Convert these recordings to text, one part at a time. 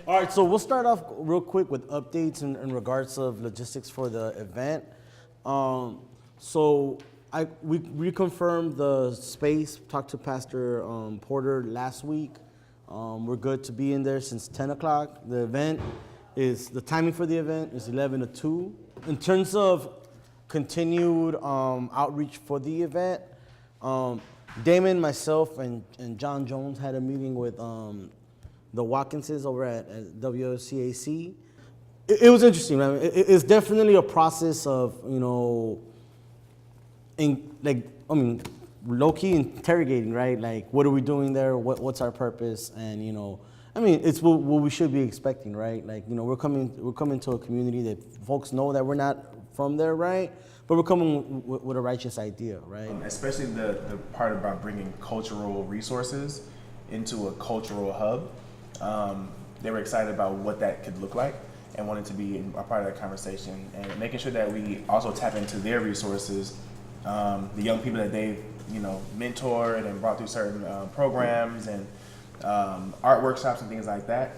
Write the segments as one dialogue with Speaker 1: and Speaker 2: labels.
Speaker 1: All right, so we'll start off real quick with updates in regards of logistics for the event. We reconfirmed the space, talked to Pastor Porter last week. We're good to be in there since 10 o'clock. The timing for the event is 11 to 2. In terms of continued outreach for the event, Damon, myself, and John Jones had a meeting with the Watkinses over at WCAC. It was interesting, man. It's definitely a process of, low-key interrogating, right? Like, what are we doing there? What's our purpose? And, it's what we should be expecting, right? Like, we're coming to a community that folks know that we're not from there, right? But we're coming with a righteous idea, right?
Speaker 2: Especially the part about bringing cultural resources into a cultural hub. They were excited about what that could look like and wanted to be a part of that conversation and making sure that we also tap into their resources, the young people that they've mentored and brought through certain programs and art workshops and things like that.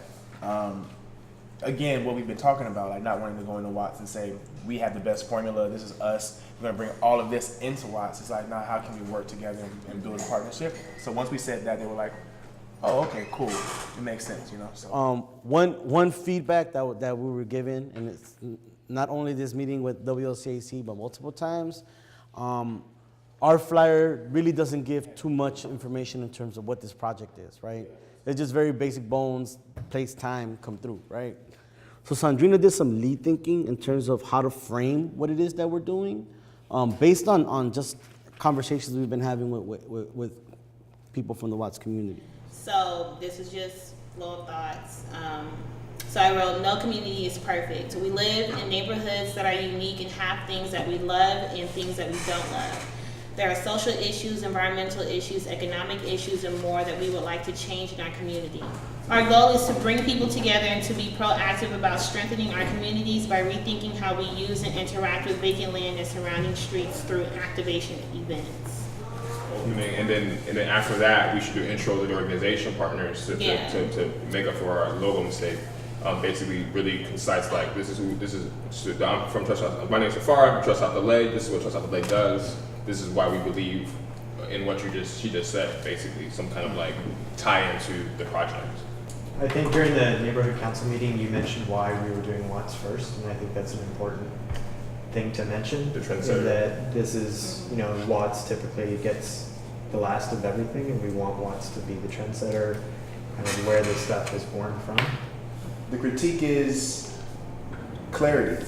Speaker 2: Again, what we've been talking about, like not wanting to go into Watts and say, we have the best formula, this is us, we're gonna bring all of this into Watts. It's like, now how can we work together and build a partnership? So once we said that, they were like, oh, okay, cool, it makes sense, So
Speaker 1: one feedback that we were given, and it's not only this meeting with WLCAC, but multiple times, our flyer really doesn't give too much information in terms of what this project is, right? It's just very basic bones, place, time, come through, right? So Sandrina did some lead thinking in terms of how to frame what it is that we're doing, based on just conversations we've been having with people from the Watts community.
Speaker 3: So this is just little thoughts. So I wrote, no community is perfect. We live in neighborhoods that are unique and have things that we love and things that we don't love. There are social issues, environmental issues, economic issues, and more that we would like to change in our community. Our goal is to bring people together and to be proactive about strengthening our communities by rethinking how we use and interact with vacant land and surrounding streets through activation events.
Speaker 4: And then after that, we should do intro to the organization partners to make up for our logo mistake. Basically, really concise. Like this is I'm from Trust South. My name is Safari. I'm from Trust South LA. This is what Trust South LA does. This is why we believe in what she just said. Basically, some kind of like tie into the project.
Speaker 5: I think during the neighborhood council meeting, you mentioned why we were doing Watts first, and I think that's an important thing to mention.
Speaker 4: The trendsetter.
Speaker 5: That this is, Watts typically gets the last of everything, and we want Watts to be the trendsetter, kind of where this stuff is born from.
Speaker 2: the critique is clarity.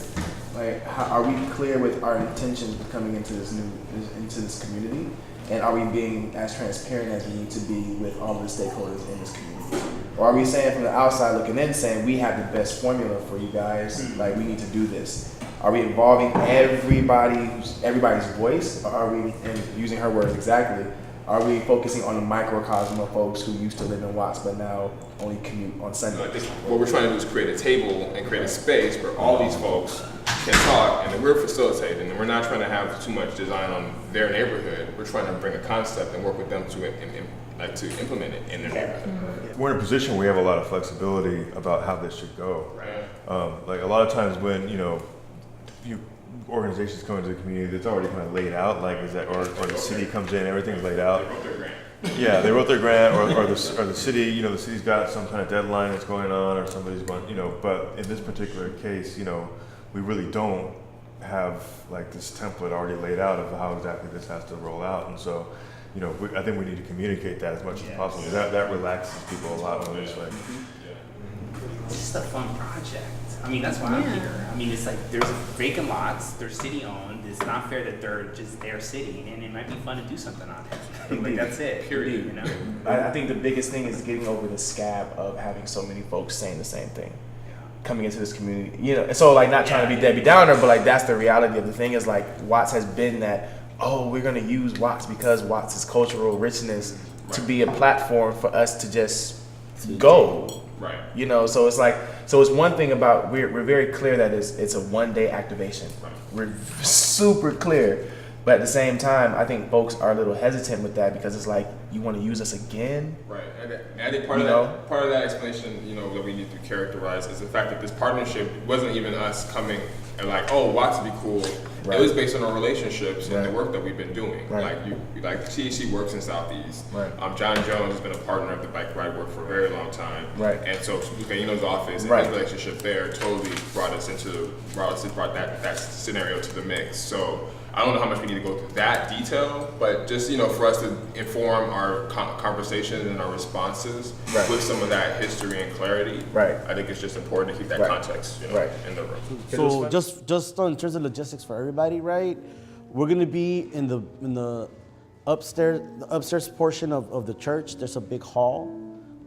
Speaker 2: Like, are we clear with our intentions coming into this community? And are we being as transparent as we need to be with all of the stakeholders in this community? Or are we saying from the outside looking in, saying we have the best formula for you guys, like we need to do this? Are we involving everybody's voice? Or are we, and using her words exactly, are we focusing on the microcosm of folks who used to live in Watts but now only commute on Sunday?
Speaker 4: I think what we're trying to do is create a table and create a space where all these folks can talk, and then we're facilitating, and we're not trying to have too much design on their neighborhood. We're trying to bring a concept and work with them to implement it in their neighborhood.
Speaker 6: We're in a position where we have a lot of flexibility about how this should go.
Speaker 4: Right.
Speaker 6: Like a lot of times when organizations come into the community, it's already kind of laid out. Like or the city comes in, everything's laid out.
Speaker 4: They wrote their grant.
Speaker 6: Yeah, they wrote their grant, or the city, the city's got some kind of deadline that's going on, or somebody's going, But in this particular case, we really don't have like this template already laid out of how exactly this has to roll out, and so, I think we need to communicate that as much as possible. That relaxes people a lot when it's like.
Speaker 7: It's just a fun project. I mean, that's why I'm here. I mean, it's like there's vacant lots, they're city owned. It's not fair that they're just there sitting, and it might be fun to do something on it. Like that's it. Period.
Speaker 2: I think the biggest thing is getting over the scab of having so many folks saying the same thing coming into this community. And so like not trying to be Debbie Downer, but like that's the reality of the thing is like Watts has been that, we're gonna use Watts because Watts is cultural richness to be a platform for us to just go.
Speaker 4: Right.
Speaker 2: So it's like, it's one thing about, we're very clear that it's a one-day activation.
Speaker 4: Right.
Speaker 2: We're super clear But at the same time, I think folks are a little hesitant with that because it's like, you want to use us again?
Speaker 4: Right, and I think part of that explanation, that we need to characterize is the fact that this partnership wasn't even us coming and like, oh, Watts would be cool.
Speaker 2: Right.
Speaker 4: It was based on our relationships and
Speaker 2: Right.
Speaker 4: the work that we've been doing.
Speaker 2: Right.
Speaker 4: Like THC works in Southeast.
Speaker 2: Right.
Speaker 4: John Jones has been a partner of the bike ride work for a very long time.
Speaker 2: Right.
Speaker 4: And so Lucaino's office and
Speaker 2: Right.
Speaker 4: his relationship there totally brought that scenario to the mix. So I don't know how much we need to go through that detail, but just for us to inform our conversations and our responses
Speaker 2: Right.
Speaker 4: with some of that history and clarity.
Speaker 2: Right.
Speaker 4: I think it's just important to keep that
Speaker 2: Right.
Speaker 4: context,
Speaker 2: Right.
Speaker 4: in the room.
Speaker 1: So just in terms of logistics for everybody, right? We're gonna be in the upstairs portion of the church. There's a big hall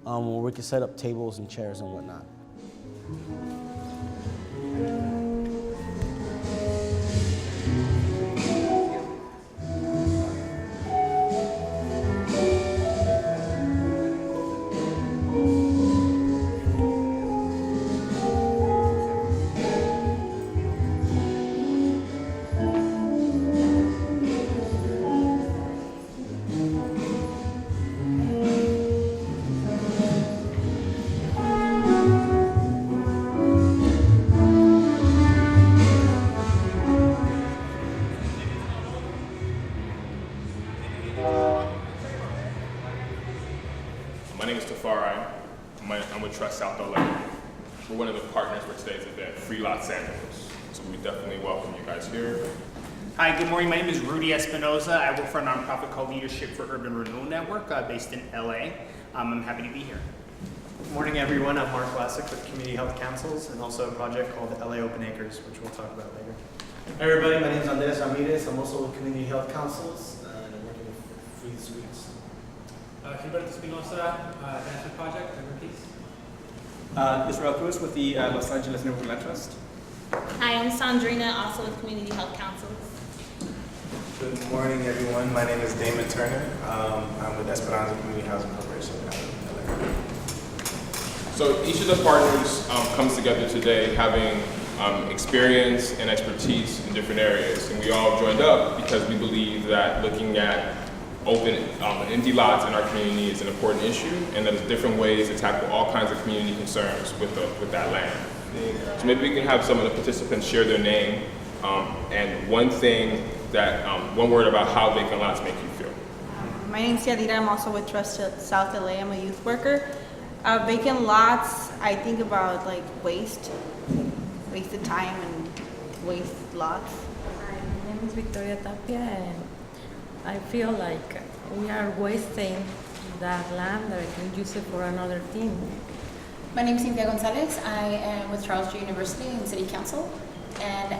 Speaker 1: where we can set up tables and chairs and whatnot.
Speaker 4: My name is Tafari. I'm with Trust South LA. We're one of the partners for today's event, Free Lot Santos. So we definitely welcome you guys here.
Speaker 7: Hi, good morning. My name is Rudy Espinoza. I work for a nonprofit called Leadership for Urban Renewal Network based in LA. I'm happy to be here.
Speaker 5: Good morning, everyone. I'm Mark Vlasic with Community Health Councils and also a project called LA Open Acres, which we'll talk about later.
Speaker 1: Hi everybody, my name is Andres Ramirez. I'm also with Community Health Councils and I'm working with Free Sweets.
Speaker 8: Gilberto Espinosa, Dancer Project, Peace.
Speaker 9: Israel Cruz with the Los Angeles Neighborhood Land Trust.
Speaker 3: Hi, I'm Sandrina, also with Community Health Councils.
Speaker 10: Good morning, everyone. My name is Damon Turner. I'm with Esperanza Community Housing Corporation.
Speaker 4: So each of the partners comes together today having experience and expertise in different areas. And we all joined up because we believe that looking at open empty lots in our community is an important issue, and that there's different ways to tackle all kinds of community concerns with that land. So maybe we can have some of the participants share their name and one word about how vacant lots make you feel.
Speaker 11: My name is Yadira. I'm also with Trust South LA. I'm a youth worker. Vacant lots, I think about like wasted time and waste lots.
Speaker 12: My name is Victoria Tapia, and I feel like we are wasting that land that I can use it for another thing.
Speaker 13: My name is Cynthia Gonzalez. I am with Charles J. University in City Council. And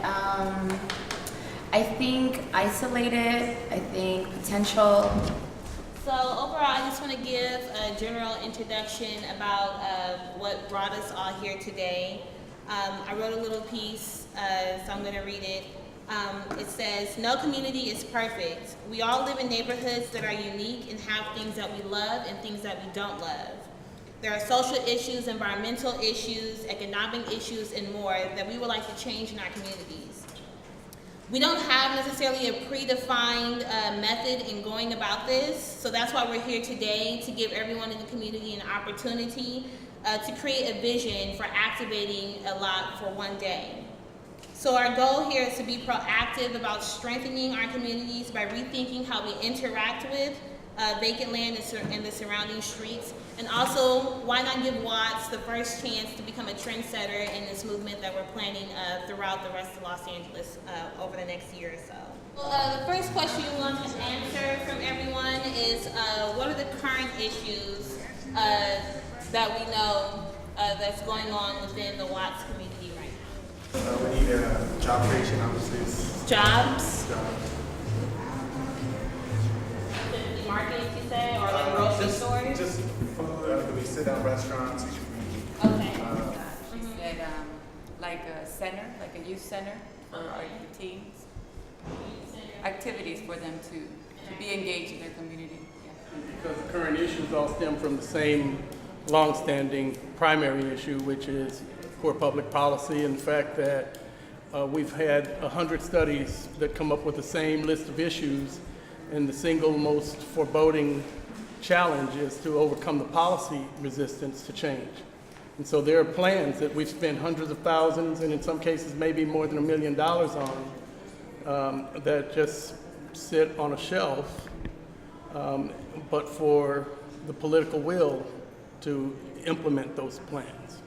Speaker 13: I think isolated, I think potential.
Speaker 3: So overall, I just want to give a general introduction about what brought us all here today. I wrote a little piece, so I'm going to read it. It says, no community is perfect. We all live in neighborhoods that are unique and have things that we love and things that we don't love. There are social issues, environmental issues, economic issues, and more that we would like to change in our communities. We don't have necessarily a predefined method in going about this, so that's why we're here today, to give everyone in the community an opportunity to create a vision for activating a lot for one day. So our goal here is to be proactive about strengthening our communities by rethinking how we interact with vacant land and the surrounding streets. And also, why not give Watts the first chance to become a trendsetter in this movement that we're planning throughout the rest of Los Angeles over the next year or so. Well, the first question we want to answer from everyone is, what are the current issues that we know that's going on within the Watts community right now?
Speaker 10: We need job creation, obviously.
Speaker 3: Jobs? Markets, you say, or like grocery stores?
Speaker 10: Just food, we sit down restaurants.
Speaker 3: Okay.
Speaker 14: She said like a center, like a youth center for our youth teens. Activities for them to be engaged in their community. Yeah.
Speaker 8: Because the current issues all stem from the same long-standing primary issue, which is poor public policy and the fact that we've had 100 studies that come up with the same list of issues, and the single most foreboding challenge is to overcome the policy resistance to change. And so there are plans that we've spent hundreds of thousands, and in some cases maybe more than $1 million on, that just sit on a shelf, but for the political will to implement those plans.